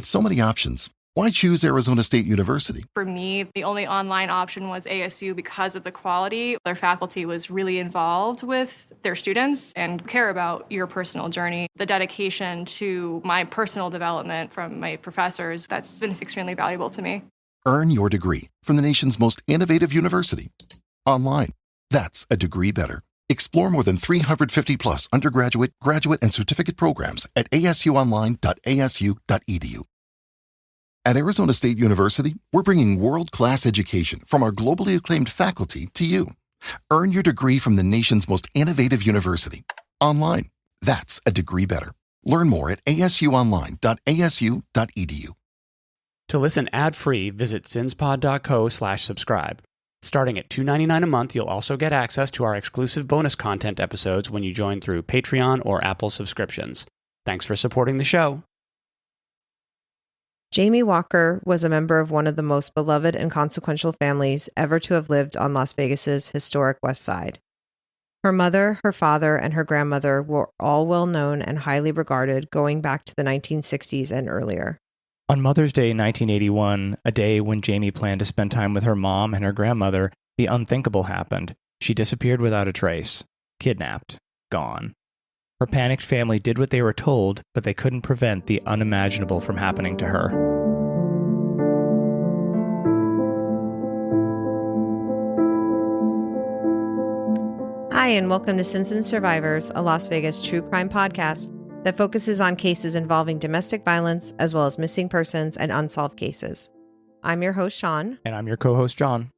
With so many options, why choose Arizona State University? For me, the only online option was ASU because of the quality. Their faculty was really involved with their students and care about your personal journey. The dedication to my personal development from my professors, that's been extremely valuable to me. Earn your degree from the nation's most innovative university. Online. That's a degree better. Explore more than 350 plus undergraduate, graduate, and certificate programs at asuonline.asu.edu. At Arizona State University, we're bringing world-class education from our globally acclaimed faculty to you. Earn your degree from the nation's most innovative university. Online. That's a degree better. Learn more at asuonline.asu.edu. To listen ad-free, visit cinspod.co/subscribe. Starting at $2.99 a month, you'll also get access to our exclusive bonus content episodes when you join through Patreon or Apple subscriptions. Thanks for supporting the show. Jamey Walker was a member of one of the most beloved and consequential families ever to have lived on Las Vegas's historic West Side. Her mother, her father, and her grandmother were all well known and highly regarded going back to the 1960s and earlier. On Mother's Day 1981, a day when Jamey planned to spend time with her mom and her grandmother, the unthinkable happened. She disappeared without a trace. Kidnapped. Gone. Her panicked family did what they were told, but they couldn't prevent the unimaginable from happening to her. Hi, and welcome to Sins and Survivors, a Las Vegas true crime podcast that focuses on cases involving domestic violence as well as missing persons and unsolved cases. I'm your host, Sean. And I'm your co-host, John.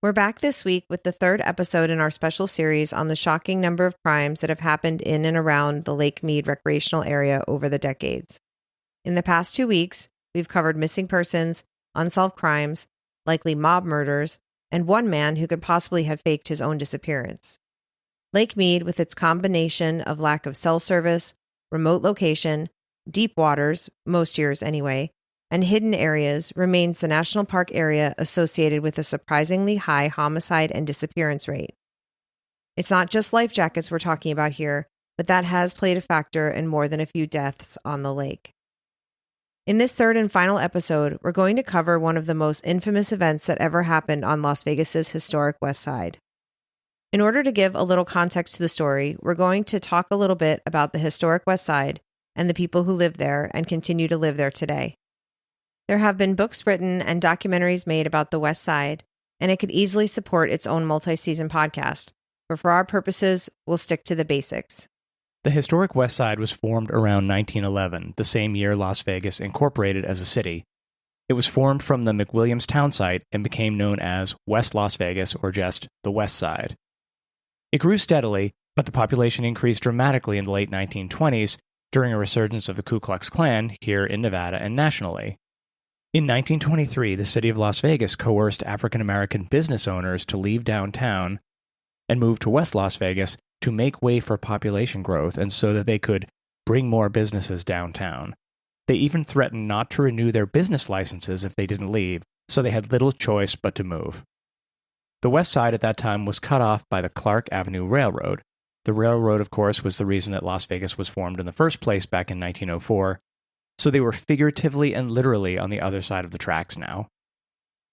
We're back this week with the third episode in our special series on the shocking number of crimes that have happened in and around the Lake Mead recreational area over the decades. In the past 2 weeks, we've covered missing persons, unsolved crimes, likely mob murders, and one man who could possibly have faked his own disappearance. Lake Mead, with its combination of lack of cell service, remote location, deep waters, most years anyway, and hidden areas, remains the national park area associated with a surprisingly high homicide and disappearance rate. It's not just life jackets we're talking about here, but that has played a factor in more than a few deaths on the lake. In this third and final episode, we're going to cover one of the most infamous events that ever happened on Las Vegas's historic West Side. In order to give a little context to the story, we're going to talk a little bit about the historic West Side and the people who live there and continue to live there today. There have been books written and documentaries made about the West Side, and it could easily support its own multi-season podcast, but for our purposes, we'll stick to the basics. The historic West Side was formed around 1911, the same year Las Vegas incorporated as a city. It was formed from the McWilliams town site and became known as West Las Vegas, or just the West Side. It grew steadily, but the population increased dramatically in the late 1920s during a resurgence of the Ku Klux Klan here in Nevada and nationally. In 1923, the city of Las Vegas coerced African-American business owners to leave downtown and move to West Las Vegas to make way for population growth and so that they could bring more businesses downtown. They even threatened not to renew their business licenses if they didn't leave, so they had little choice but to move. The West Side at that time was cut off by the Clark Avenue Railroad. The railroad, of course, was the reason that Las Vegas was formed in the first place back in 1904, so they were figuratively and literally on the other side of the tracks now.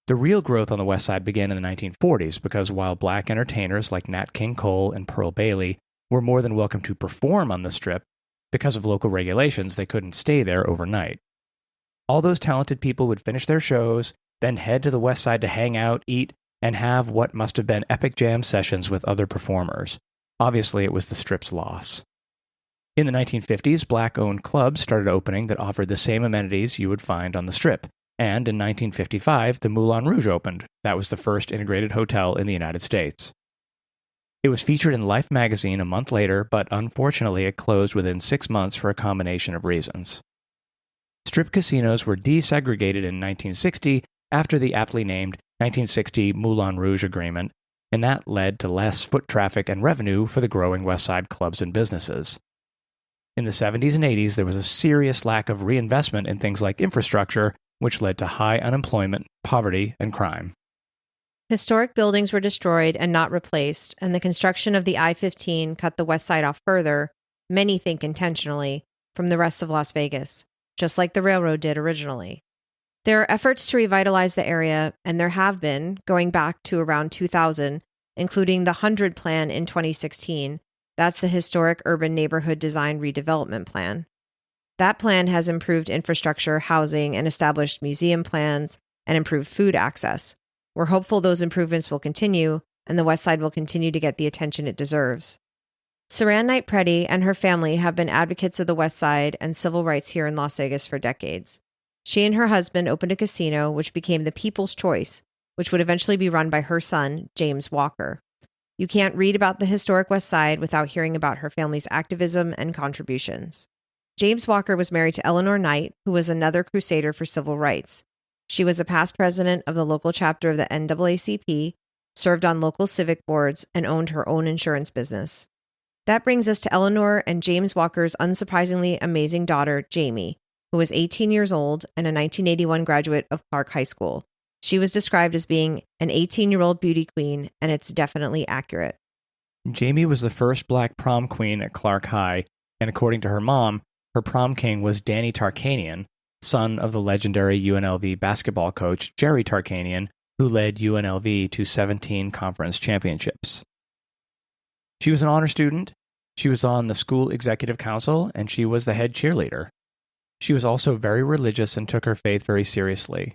The real growth on the West Side began in the 1940s because while black entertainers like Nat King Cole and Pearl Bailey were more than welcome to perform on the Strip, because of local regulations they couldn't stay there overnight. All those talented people would finish their shows, then head to the West Side to hang out, eat, and have what must have been epic jam sessions with other performers. Obviously, it was the Strip's loss. In the 1950s, black-owned clubs started opening that offered the same amenities you would find on the Strip. And in 1955, the Moulin Rouge opened. That was the first integrated hotel in the United States. It was featured in Life magazine a month later, but unfortunately it closed within 6 months for a combination of reasons. Strip casinos were desegregated in 1960 after the aptly named 1960 Moulin Rouge Agreement, and that led to less foot traffic and revenue for the growing West Side clubs and businesses. In the 70s and 80s, there was a serious lack of reinvestment in things like infrastructure, which led to high unemployment, poverty, and crime. Historic buildings were destroyed and not replaced, and the construction of the I-15 cut the West Side off further, many think intentionally, from the rest of Las Vegas. just like the railroad did originally. There are efforts to revitalize the area, and there have been, going back to around 2000, including the 100 Plan in 2016. That's the Historic Urban Neighborhood Design Redevelopment Plan. That plan has improved infrastructure, housing, and established museum plans and improved food access. We're hopeful those improvements will continue, and the West Side will continue to get the attention it deserves. Saran Knight-Preddy and her family have been advocates of the West Side and civil rights here in Las Vegas for decades. She and her husband opened a casino which became the People's Choice, which would eventually be run by her son, Jamey Walker. You can't read about the historic West Side without hearing about her family's activism and contributions. Jamey Walker was married to Eleanor Knight, who was another crusader for civil rights. She was a past president of the local chapter of the NAACP, served on local civic boards, and owned her own insurance business. That brings us to Eleanor and Jamey Walker's unsurprisingly amazing daughter, Jamey, who was 18 years old and a 1981 graduate of Clark High School. She was described as being an 18-year-old beauty queen, and it's definitely accurate. Jamey was the first black prom queen at Clark High, and according to her mom, her prom king was Danny Tarkanian, son of the legendary UNLV basketball coach Jerry Tarkanian, who led UNLV to 17 conference championships. She was an honor student, she was on the school executive council, and she was the head cheerleader. She was also very religious and took her faith very seriously.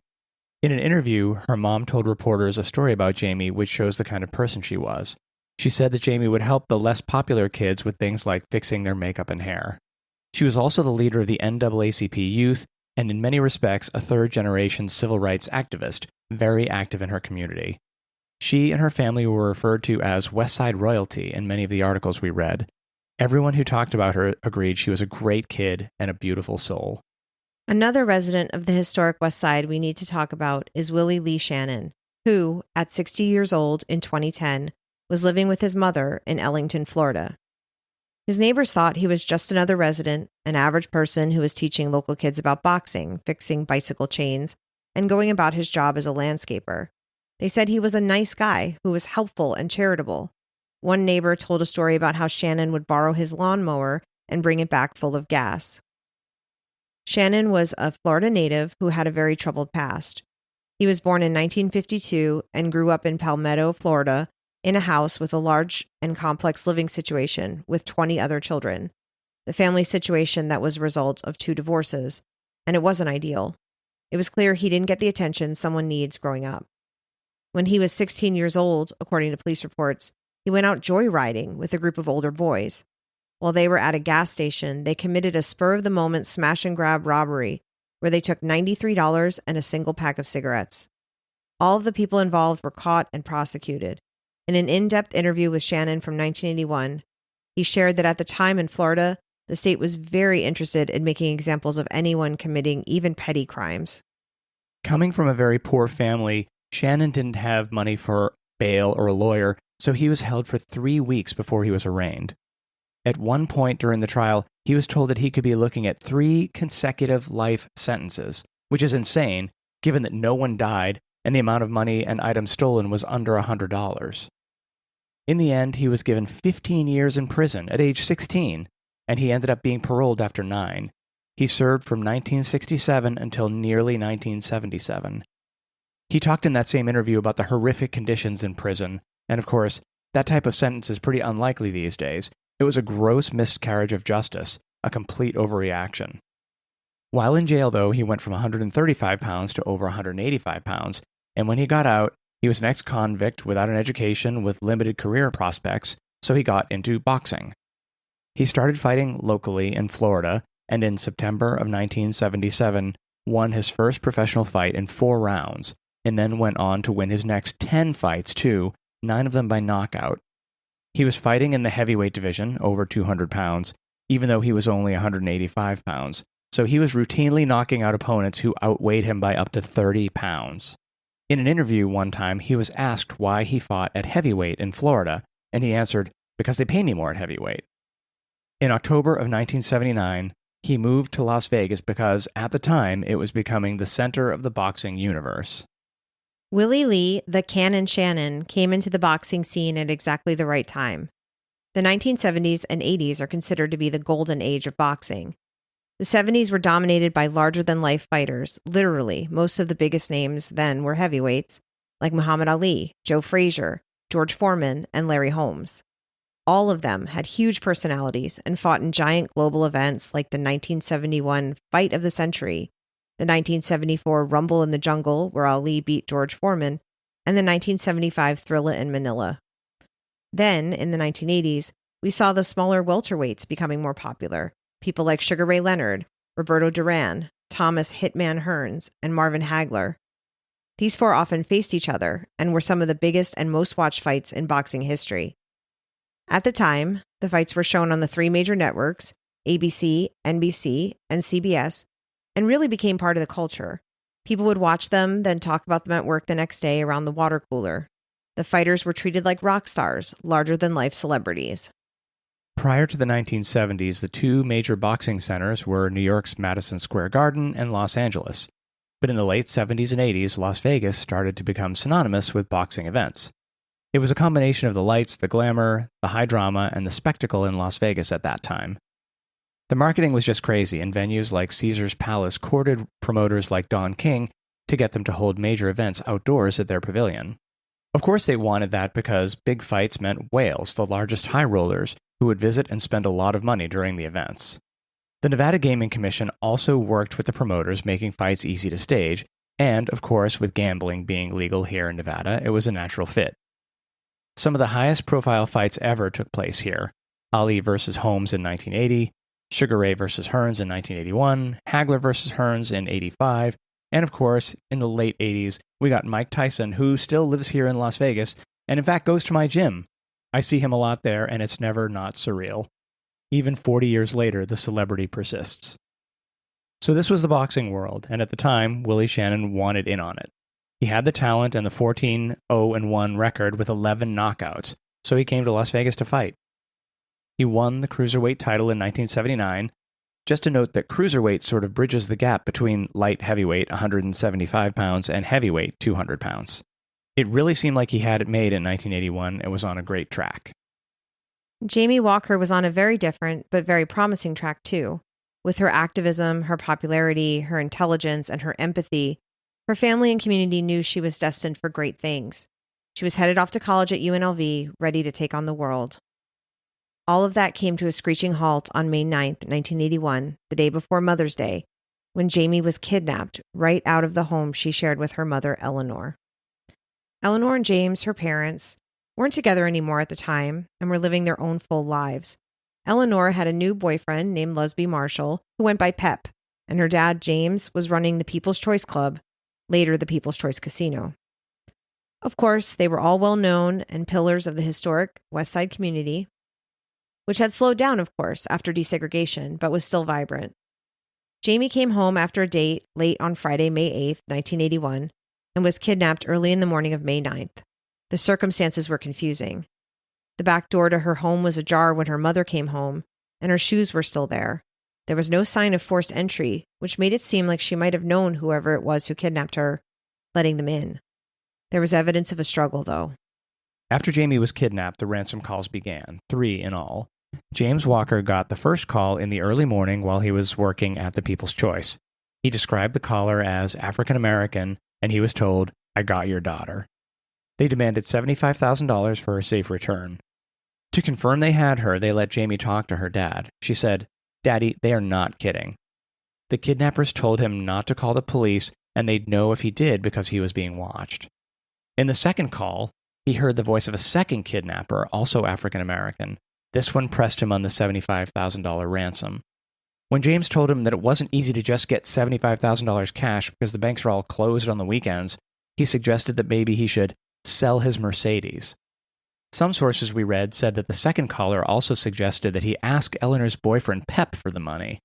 In an interview, her mom told reporters a story about Jamey which shows the kind of person she was. She said that Jamey would help the less popular kids with things like fixing their makeup and hair. She was also the leader of the NAACP youth, and in many respects a third-generation civil rights activist, very active in her community. She and her family were referred to as West Side royalty in many of the articles we read. Everyone who talked about her agreed she was a great kid and a beautiful soul. Another resident of the historic West Side we need to talk about is Willie Lee Shannon, who, at 60 years old in 2010, was living with his mother in Ellington, Florida. His neighbors thought he was just another resident, an average person who was teaching local kids about boxing, fixing bicycle chains, and going about his job as a landscaper. They said he was a nice guy who was helpful and charitable. One neighbor told a story about how Shannon would borrow his lawnmower and bring it back full of gas. Shannon was a Florida native who had a very troubled past. He was born in 1952 and grew up in Palmetto, Florida, in a house with a large and complex living situation with 20 other children. The family situation that was a result of 2 divorces, and it wasn't ideal. It was clear he didn't get the attention someone needs growing up. When he was 16 years old, according to police reports, he went out joyriding with a group of older boys. While they were at a gas station, they committed a spur-of-the-moment smash-and-grab robbery where they took $93 and a single pack of cigarettes. All of the people involved were caught and prosecuted. In an in-depth interview with Shannon from 1981, he shared that at the time in Florida, the state was very interested in making examples of anyone committing even petty crimes. Coming from a very poor family, Shannon didn't have money for bail or a lawyer, so he was held for 3 weeks before he was arraigned. At one point during the trial, he was told that he could be looking at 3 consecutive life sentences, which is insane, given that no one died and the amount of money and items stolen was under $100. In the end, he was given 15 years in prison at age 16, and he ended up being paroled after 9. He served from 1967 until nearly 1977. He talked in that same interview about the horrific conditions in prison, and of course, that type of sentence is pretty unlikely these days. It was a gross miscarriage of justice, a complete overreaction. While in jail, though, he went from 135 pounds to over 185 pounds, and when he got out, he was an ex-convict without an education with limited career prospects, so he got into boxing. He started fighting locally in Florida, and in September of 1977, won his first professional fight in 4 rounds, and then went on to win his next 10 fights too, 9 of them by knockout. He was fighting in the heavyweight division, over 200 pounds, even though he was only 185 pounds, so he was routinely knocking out opponents who outweighed him by up to 30 pounds. In an interview one time, he was asked why he fought at heavyweight in Florida, and he answered, "Because they pay me more at heavyweight." In October of 1979, he moved to Las Vegas because, at the time, it was becoming the center of the boxing universe. Willie Lee, the Cannon Shannon, came into the boxing scene at exactly the right time. The 1970s and 80s are considered to be the golden age of boxing. The 70s were dominated by larger-than-life fighters. Literally, most of the biggest names then were heavyweights, like Muhammad Ali, Joe Frazier, George Foreman, and Larry Holmes. All of them had huge personalities and fought in giant global events like the 1971 Fight of the Century, the 1974 Rumble in the Jungle, where Ali beat George Foreman, and the 1975 Thrilla in Manila. Then, in the 1980s, we saw the smaller welterweights becoming more popular. People like Sugar Ray Leonard, Roberto Duran, Thomas Hitman Hearns, and Marvin Hagler. These four often faced each other and were some of the biggest and most watched fights in boxing history. At the time, the fights were shown on the three major networks, ABC, NBC, and CBS, and really became part of the culture. People would watch them, then talk about them at work the next day around the water cooler. The fighters were treated like rock stars, larger-than-life celebrities. Prior to the 1970s, the two major boxing centers were New York's Madison Square Garden and Los Angeles. But in the late 70s and 80s, Las Vegas started to become synonymous with boxing events. It was a combination of the lights, the glamour, the high drama, and the spectacle in Las Vegas at that time. The marketing was just crazy, and venues like Caesar's Palace courted promoters like Don King to get them to hold major events outdoors at their pavilion. Of course they wanted that because big fights meant whales, the largest high rollers, who would visit and spend a lot of money during the events. The Nevada Gaming Commission also worked with the promoters, making fights easy to stage, and, of course, with gambling being legal here in Nevada, it was a natural fit. Some of the highest profile fights ever took place here. Ali versus Holmes in 1980, Sugar Ray versus Hearns in 1981, Hagler versus Hearns in 85, and of course, in the late 80s, we got Mike Tyson, who still lives here in Las Vegas, and in fact goes to my gym. I see him a lot there, and it's never not surreal. Even 40 years later, the celebrity persists. So this was the boxing world, and at the time, Willie Shannon wanted in on it. He had the talent and the 14-0-1 record with 11 knockouts, so he came to Las Vegas to fight. He won the cruiserweight title in 1979. Just to note that cruiserweight sort of bridges the gap between light heavyweight, 175 pounds, and heavyweight, 200 pounds. It really seemed like he had it made in 1981 and was on a great track. Jamey Walker was on a very different but very promising track too. With her activism, her popularity, her intelligence, and her empathy, her family and community knew she was destined for great things. She was headed off to college at UNLV, ready to take on the world. All of that came to a screeching halt on May 9th, 1981, the day before Mother's Day, when Jamey was kidnapped right out of the home she shared with her mother, Eleanor. Eleanor and James, her parents, weren't together anymore at the time and were living their own full lives. Eleanor had a new boyfriend named Lusby Marshall, who went by Pep, and her dad, James, was running the People's Choice Club, later the People's Choice Casino. Of course, they were all well known and pillars of the historic West Side community, which had slowed down, of course, after desegregation, but was still vibrant. Jamey came home after a date late on Friday, May 8th, 1981, and was kidnapped early in the morning of May 9th. The circumstances were confusing. The back door to her home was ajar when her mother came home, and her shoes were still there. There was no sign of forced entry, which made it seem like she might have known whoever it was who kidnapped her, letting them in. There was evidence of a struggle, though. After Jamey was kidnapped, the ransom calls began, 3 in all. James Walker got the first call in the early morning while he was working at the People's Choice. He described the caller as African American, and he was told, "I got your daughter." They demanded $75,000 for her safe return. To confirm they had her, they let Jamey talk to her dad. She said, "Daddy, they are not kidding." The kidnappers told him not to call the police, and they'd know if he did because he was being watched. In the second call, he heard the voice of a second kidnapper, also African American. This one pressed him on the $75,000 ransom. When James told him that it wasn't easy to just get $75,000 cash because the banks are all closed on the weekends, he suggested that maybe he should sell his Mercedes. Some sources we read said that the second caller also suggested that he ask Eleanor's boyfriend Pep for the money.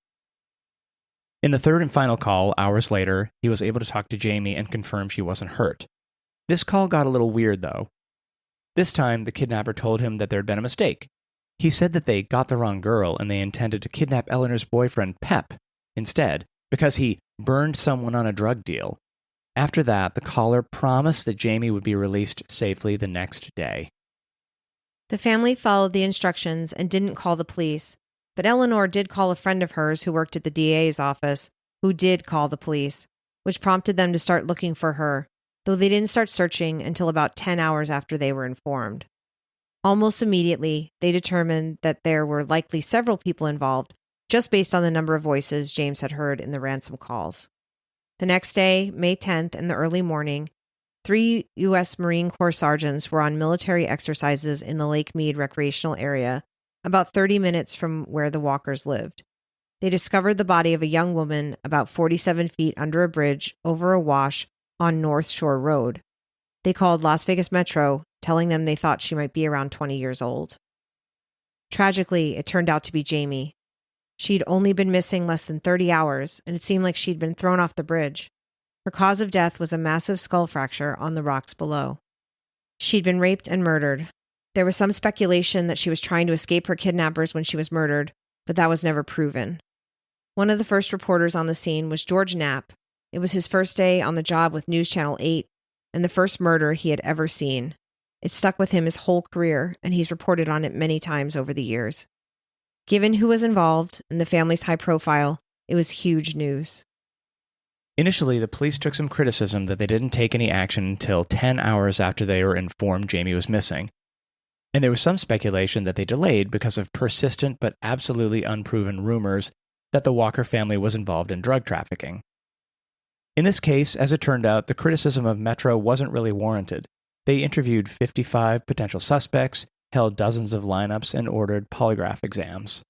In the third and final call, hours later, he was able to talk to Jamey and confirm she wasn't hurt. This call got a little weird, though. This time, the kidnapper told him that there had been a mistake. He said that they got the wrong girl and they intended to kidnap Eleanor's boyfriend Pep instead, because he burned someone on a drug deal. After that, the caller promised that Jamey would be released safely the next day. The family followed the instructions and didn't call the police, But Eleanor did call a friend of hers who worked at the DA's office, who did call the police, which prompted them to start looking for her, though they didn't start searching until about 10 hours after they were informed. Almost immediately, they determined that there were likely several people involved, just based on the number of voices James had heard in the ransom calls. The next day, May 10th, in the early morning, 3 U.S. Marine Corps sergeants were on military exercises in the Lake Mead recreational area, about 30 minutes from where the Walkers lived. They discovered the body of a young woman about 47 feet under a bridge over a wash on North Shore Road. They called Las Vegas Metro, telling them they thought she might be around 20 years old. Tragically, it turned out to be Jamey. She'd only been missing less than 30 hours, and it seemed like she'd been thrown off the bridge. Her cause of death was a massive skull fracture on the rocks below. She'd been raped and murdered. There was some speculation that she was trying to escape her kidnappers when she was murdered, but that was never proven. One of the first reporters on the scene was George Knapp. It was his first day on the job with News Channel 8, and the first murder he had ever seen. It stuck with him his whole career, and he's reported on it many times over the years. Given who was involved and the family's high profile, it was huge news. Initially, the police took some criticism that they didn't take any action until 10 hours after they were informed Jamey was missing. And there was some speculation that they delayed because of persistent but absolutely unproven rumors that the Walker family was involved in drug trafficking. In this case, as it turned out, the criticism of Metro wasn't really warranted. They interviewed 55 potential suspects, held dozens of lineups, and ordered polygraph exams.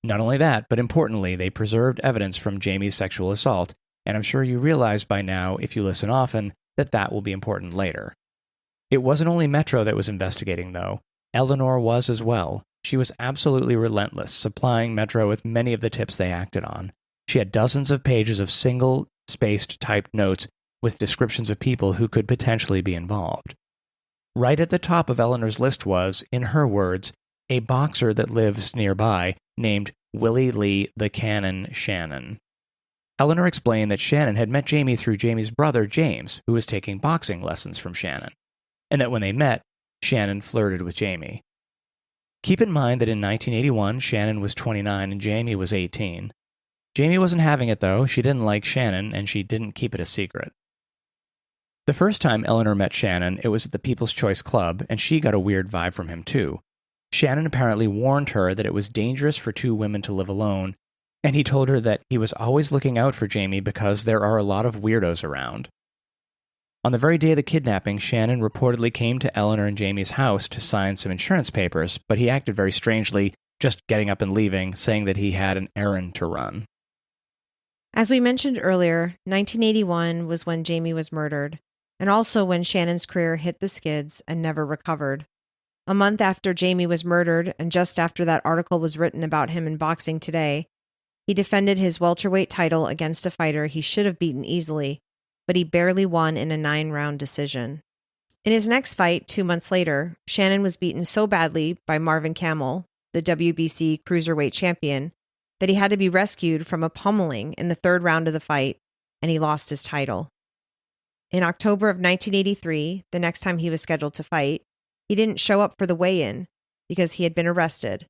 Not only that, but importantly, they preserved evidence from Jamey's sexual assault, and I'm sure you realize by now, if you listen often, that that will be important later. It wasn't only Metro that was investigating, though. Eleanor was as well. She was absolutely relentless, supplying Metro with many of the tips they acted on. She had dozens of pages of single-spaced typed notes with descriptions of people who could potentially be involved. Right at the top of Eleanor's list was, in her words, a boxer that lives nearby named Willie Lee the Cannon Shannon. Eleanor explained that Shannon had met Jamey through Jamey's brother James, who was taking boxing lessons from Shannon, and that when they met, Shannon flirted with Jamey. Keep in mind that in 1981, Shannon was 29 and Jamey was 18. Jamey wasn't having it, though. She didn't like Shannon, and she didn't keep it a secret. The first time Eleanor met Shannon, it was at the People's Choice Club, and she got a weird vibe from him, too. Shannon apparently warned her that it was dangerous for two women to live alone, and he told her that he was always looking out for Jamey because there are a lot of weirdos around. On the very day of the kidnapping, Shannon reportedly came to Eleanor and Jamey's house to sign some insurance papers, but he acted very strangely, just getting up and leaving, saying that he had an errand to run. As we mentioned earlier, 1981 was when Jamey was murdered, and also when Shannon's career hit the skids and never recovered. A month after Jamey was murdered, and just after that article was written about him in Boxing Today, he defended his welterweight title against a fighter he should have beaten easily, but he barely won in a 9-round decision. In his next fight, 2 months later, Shannon was beaten so badly by Marvin Camel, the WBC cruiserweight champion, that he had to be rescued from a pummeling in the 3rd round of the fight, and he lost his title. In October of 1983, the next time he was scheduled to fight, he didn't show up for the weigh-in because he had been arrested.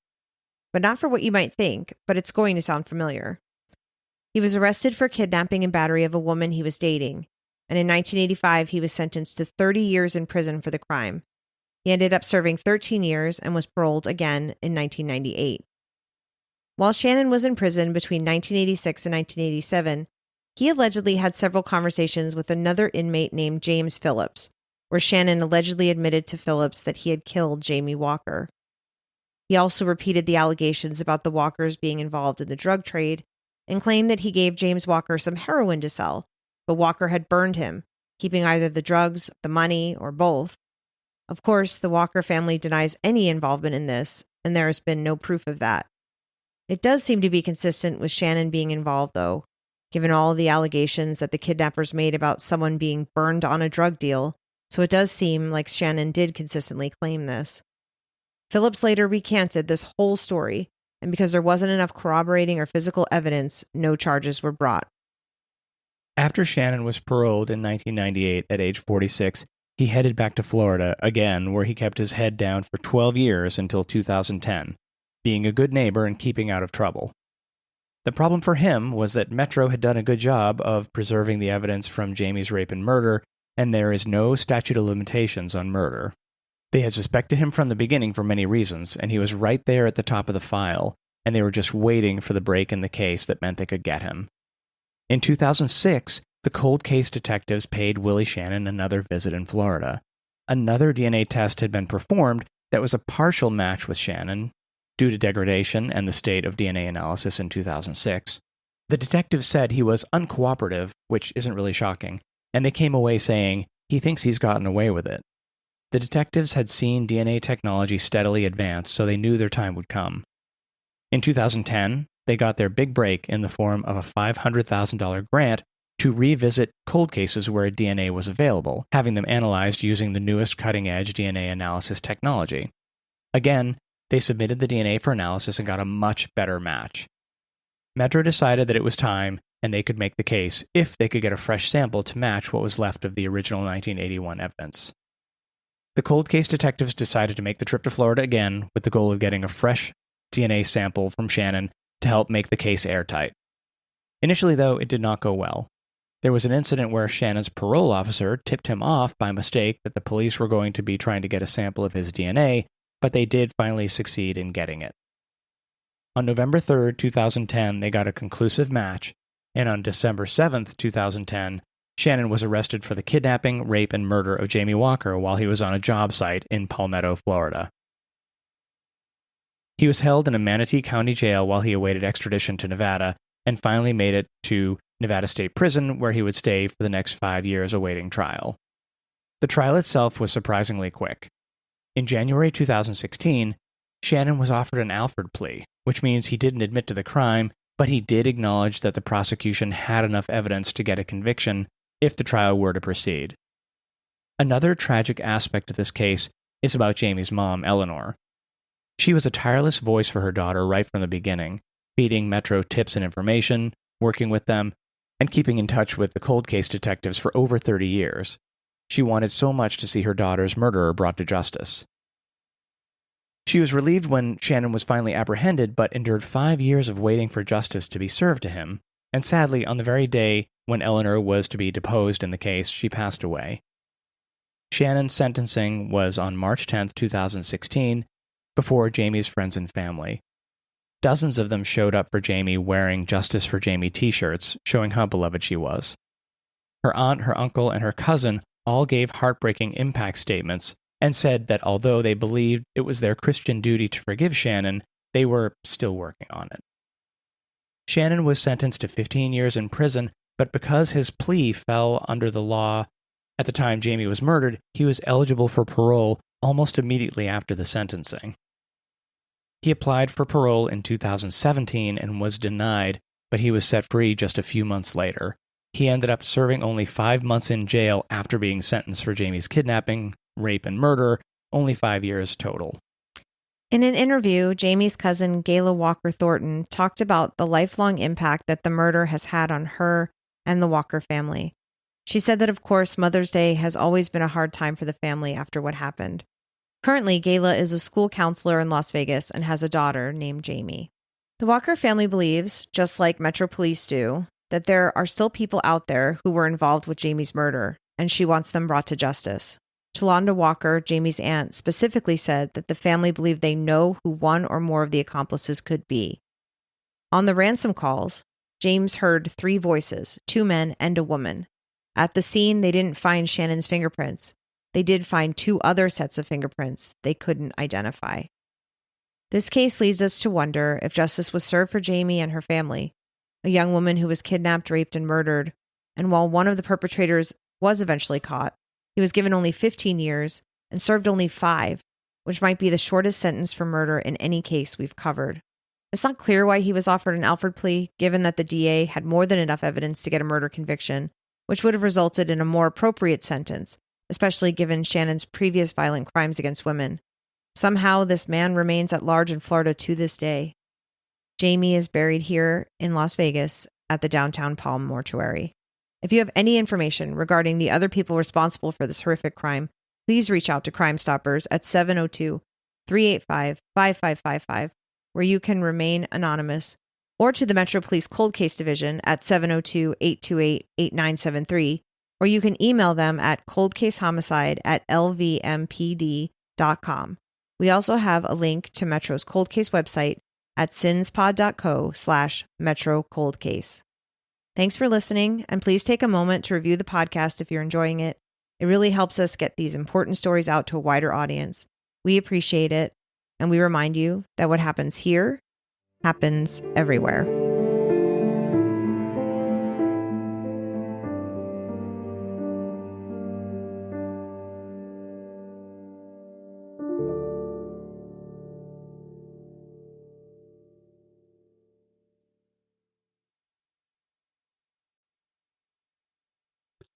But not for what you might think, but it's going to sound familiar. He was arrested for kidnapping and battery of a woman he was dating, and in 1985 he was sentenced to 30 years in prison for the crime. He ended up serving 13 years and was paroled again in 1998. While Shannon was in prison between 1986 and 1987, he allegedly had several conversations with another inmate named James Phillips, where Shannon allegedly admitted to Phillips that he had killed Jamey Walker. He also repeated the allegations about the Walkers being involved in the drug trade and claimed that he gave James Walker some heroin to sell, but Walker had burned him, keeping either the drugs, the money, or both. Of course, the Walker family denies any involvement in this, and there has been no proof of that. It does seem to be consistent with Shannon being involved, though, given all the allegations that the kidnappers made about someone being burned on a drug deal, so it does seem like Shannon did consistently claim this. Phillips later recanted this whole story, and because there wasn't enough corroborating or physical evidence, no charges were brought. After Shannon was paroled in 1998 at age 46, he headed back to Florida again, where he kept his head down for 12 years until 2010. being a good neighbor and keeping out of trouble. The problem for him was that Metro had done a good job of preserving the evidence from Jamey's rape and murder, and there is no statute of limitations on murder. They had suspected him from the beginning for many reasons, and he was right there at the top of the file, and they were just waiting for the break in the case that meant they could get him. In 2006, the cold case detectives paid Willie Shannon another visit in Florida. Another DNA test had been performed that was a partial match with Shannon, due to degradation and the state of DNA analysis in 2006. The detective said he was uncooperative, which isn't really shocking, and they came away saying he thinks he's gotten away with it. The detectives had seen DNA technology steadily advance, so they knew their time would come. In 2010, they got their big break in the form of a $500,000 grant to revisit cold cases where DNA was available, having them analyzed using the newest cutting-edge DNA analysis technology. Again, they submitted the DNA for analysis and got a much better match. Metro decided that it was time, and they could make the case if they could get a fresh sample to match what was left of the original 1981 evidence. The cold case detectives decided to make the trip to Florida again with the goal of getting a fresh DNA sample from Shannon to help make the case airtight. Initially, though, it did not go well. There was an incident where Shannon's parole officer tipped him off by mistake that the police were going to be trying to get a sample of his DNA, but they did finally succeed in getting it. On November 3, 2010, they got a conclusive match, and on December 7, 2010, Shannon was arrested for the kidnapping, rape, and murder of Jamey Walker while he was on a job site in Palmetto, Florida. He was held in a Manatee County jail while he awaited extradition to Nevada, and finally made it to Nevada State Prison, where he would stay for the next 5 years awaiting trial. The trial itself was surprisingly quick. In January 2016, Shannon was offered an Alford plea, which means he didn't admit to the crime, but he did acknowledge that the prosecution had enough evidence to get a conviction if the trial were to proceed. Another tragic aspect of this case is about Jamey's mom, Eleanor. She was a tireless voice for her daughter right from the beginning, feeding Metro tips and information, working with them, and keeping in touch with the cold case detectives for over 30 years. She wanted so much to see her daughter's murderer brought to justice. She was relieved when Shannon was finally apprehended, but endured 5 years of waiting for justice to be served to him, and sadly, on the very day when Eleanor was to be deposed in the case, she passed away. Shannon's sentencing was on March 10, 2016, before Jamey's friends and family. Dozens of them showed up for Jamey wearing Justice for Jamey t-shirts, showing how beloved she was. Her aunt, her uncle, and her cousin all gave heartbreaking impact statements and said that although they believed it was their Christian duty to forgive Shannon, they were still working on it. Shannon was sentenced to 15 years in prison, but because his plea fell under the law at the time Jamey was murdered, he was eligible for parole almost immediately after the sentencing. He applied for parole in 2017 and was denied, but he was set free just a few months later. He ended up serving only 5 months in jail after being sentenced for Jamey's kidnapping, rape, and murder, only 5 years total. In an interview, Jamey's cousin, Gayla Walker Thornton, talked about the lifelong impact that the murder has had on her and the Walker family. She said that, of course, Mother's Day has always been a hard time for the family after what happened. Currently, Gayla is a school counselor in Las Vegas and has a daughter named Jamey. The Walker family believes, just like Metro Police do, that there are still people out there who were involved with Jamey's murder, and she wants them brought to justice. Tolanda Walker, Jamey's aunt, specifically said that the family believed they know who one or more of the accomplices could be. On the ransom calls, James heard 3 voices, 2 men and a woman. At the scene, they didn't find Shannon's fingerprints. They did find 2 other sets of fingerprints they couldn't identify. This case leads us to wonder if justice was served for Jamey and her family, a young woman who was kidnapped, raped, and murdered, and while one of the perpetrators was eventually caught, he was given only 15 years and served only 5, which might be the shortest sentence for murder in any case we've covered. It's not clear why he was offered an Alford plea, given that the DA had more than enough evidence to get a murder conviction, which would have resulted in a more appropriate sentence, especially given Shannon's previous violent crimes against women. Somehow, this man remains at large in Florida to this day. Jamey is buried here in Las Vegas at the downtown Palm Mortuary. If you have any information regarding the other people responsible for this horrific crime, please reach out to Crime Stoppers at 702-385-5555 where you can remain anonymous, or to the Metro Police Cold Case Division at 702-828-8973, or you can email them at coldcasehomicide@lvmpd.com. We also have a link to Metro's cold case website at cinspod.co/Metro Cold Case. Thanks for listening, and please take a moment to review the podcast if you're enjoying it. It really helps us get these important stories out to a wider audience. We appreciate it, and we remind you that what happens here happens everywhere.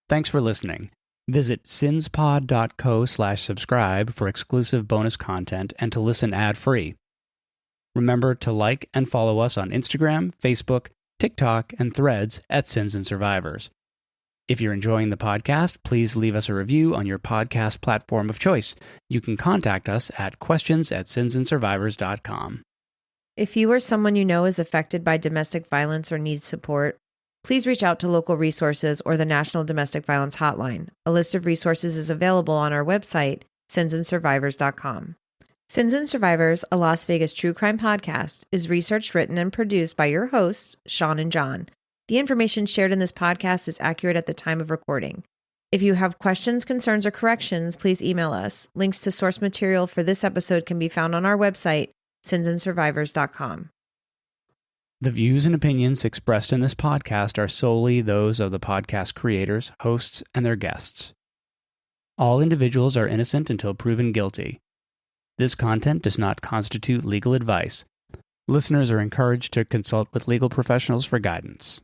Thanks for listening. Visit cinspod.co/subscribe for exclusive bonus content and to listen ad-free. Remember to like and follow us on Instagram, Facebook, TikTok, and Threads at Sins and Survivors. If you're enjoying the podcast, please leave us a review on your podcast platform of choice. You can contact us at questions@sinsandsurvivors.com. If you or someone you know is affected by domestic violence or needs support, please reach out to local resources or the National Domestic Violence Hotline. A list of resources is available on our website, sinsandsurvivors.com. Sins and Survivors, a Las Vegas true crime podcast, is researched, written, and produced by your hosts, Sean and John. The information shared in this podcast is accurate at the time of recording. If you have questions, concerns, or corrections, please email us. Links to source material for this episode can be found on our website, sinsandsurvivors.com. The views and opinions expressed in this podcast are solely those of the podcast creators, hosts, and their guests. All individuals are innocent until proven guilty. This content does not constitute legal advice. Listeners are encouraged to consult with legal professionals for guidance.